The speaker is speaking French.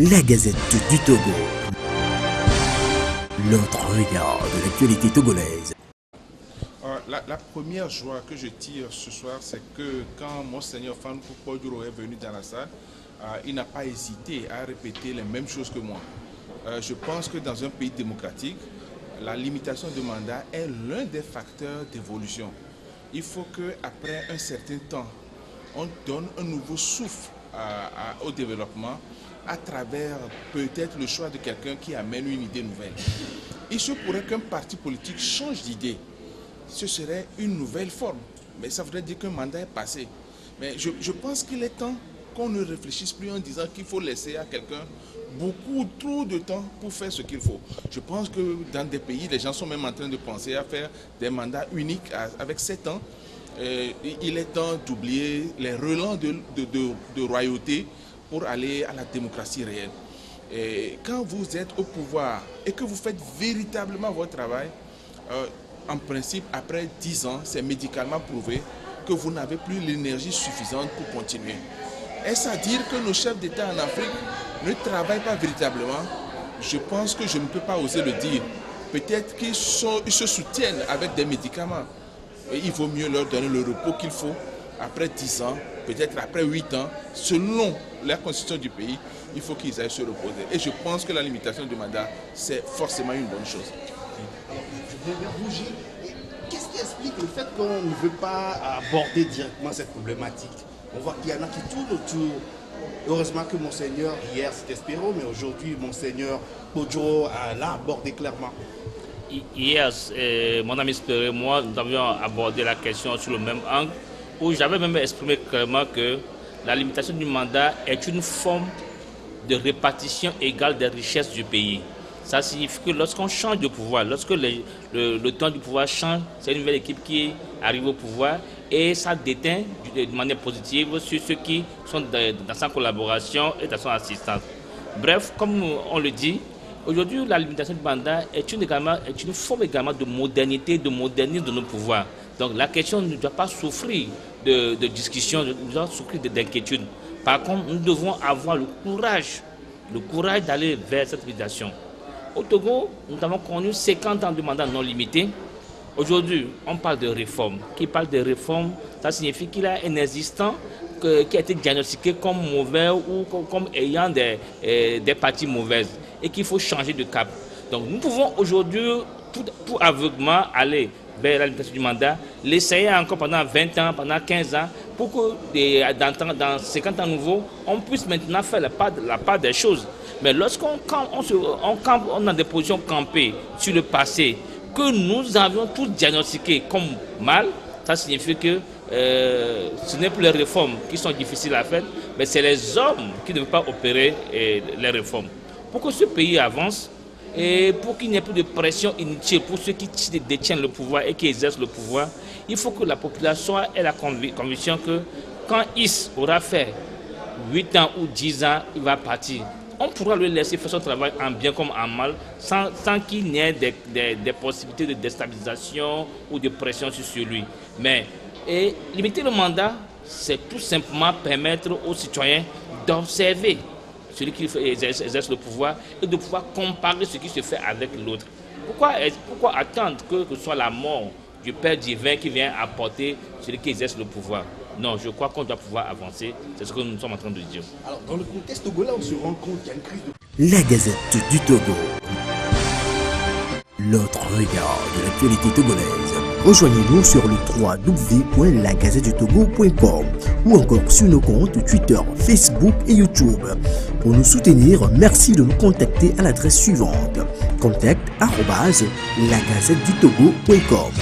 La Gazette du Togo. L'autre regard de l'actualité togolaise. La première joie que je tire ce soir, c'est que quand Monseigneur Fancou Poduro est venu dans la salle, il n'a pas hésité à répéter les mêmes choses que moi. Je pense que dans un pays démocratique, la limitation de mandat est l'un des facteurs d'évolution. Il faut qu'après un certain temps, on donne un nouveau souffle au développement à travers peut-être le choix de quelqu'un qui amène une idée nouvelle. Il se pourrait qu'un parti politique change d'idée. Ce serait une nouvelle forme. Mais ça voudrait dire qu'un mandat est passé. Mais je pense qu'il est temps qu'on ne réfléchisse plus en disant qu'il faut laisser à quelqu'un trop de temps pour faire ce qu'il faut. Je pense que dans des pays, les gens sont même en train de penser à faire des mandats uniques avec 7 ans. Il est temps d'oublier les relents de royauté pour aller à la démocratie réelle. Et quand vous êtes au pouvoir et que vous faites véritablement votre travail, en principe, après 10 ans, c'est médicalement prouvé que vous n'avez plus l'énergie suffisante pour continuer. Est-ce à dire que nos chefs d'État en Afrique ne travaillent pas véritablement? Je pense que je ne peux pas oser le dire. Peut-être qu'ils se soutiennent avec des médicaments. Et il vaut mieux leur donner le repos qu'il faut. Après 10 ans, peut-être après 8 ans, selon la constitution du pays, il faut qu'ils aillent se reposer. Et je pense que la limitation du mandat, c'est forcément une bonne chose. Qu'est-ce qui explique le fait qu'on ne veut pas aborder directement cette problématique? On voit qu'il y en a qui tournent autour. Heureusement que Monseigneur, hier c'était Spiro, mais aujourd'hui Monseigneur Poduro l'a abordé clairement. Hier, mon ami Spiro et moi, nous avions abordé la question sur le même angle, où j'avais même exprimé clairement que la limitation du mandat est une forme de répartition égale des richesses du pays. Ça signifie que lorsqu'on change de pouvoir, lorsque le temps du pouvoir change, c'est une nouvelle équipe qui arrive au pouvoir et ça déteint de manière positive sur ceux qui sont dans sa collaboration et dans son assistance. Bref, comme on le dit, aujourd'hui la limitation du mandat est une forme également de modernité, de modernisme de nos pouvoirs. Donc la question ne doit pas souffrir de discussion, ne doit souffrir d'inquiétude. Par contre, nous devons avoir le courage d'aller vers cette limitation. Au Togo, nous avons connu 50 ans de mandat non limité. Aujourd'hui, on parle de réforme. Qui parle de réforme, ça signifie qu'il y a un existant qui a été diagnostiqué comme mauvais ou comme ayant des parties mauvaises et qu'il faut changer de cap. Donc nous pouvons aujourd'hui, tout aveuglement, aller vers la limitation du mandat, l'essayer encore pendant 20 ans, pendant 15 ans, pour que dans 50 ans nouveaux, on puisse maintenant faire la part des choses. Mais lorsqu'on a des positions campées sur le passé, que nous avions tous diagnostiqué comme mal, ça signifie que ce n'est plus les réformes qui sont difficiles à faire, mais c'est les hommes qui ne veulent pas opérer les réformes. Pour que ce pays avance et pour qu'il n'y ait plus de pression inutile pour ceux qui détiennent le pouvoir et qui exercent le pouvoir, il faut que la population ait la conviction que quand Is aura fait 8 ans ou 10 ans, il va partir. On pourra le laisser faire son travail en bien comme en mal, sans qu'il n'y ait des possibilités de déstabilisation ou de pression sur lui. Mais limiter le mandat, c'est tout simplement permettre aux citoyens d'observer celui qui exerce le pouvoir et de pouvoir comparer ce qui se fait avec l'autre. Pourquoi attendre que ce soit la mort du Père divin qui vient apporter celui qui exerce le pouvoir? Non, je crois qu'on doit pouvoir avancer. C'est ce que nous sommes en train de dire. Alors, dans le contexte togolais, on se rend compte qu'il y a une crise de... La Gazette du Togo. L'autre regard de l'actualité togolaise. Rejoignez-nous sur le www.lagazettedutogo.com ou encore sur nos comptes Twitter, Facebook et YouTube. Pour nous soutenir, merci de nous contacter à l'adresse suivante: contact@lagazettedutogo.com.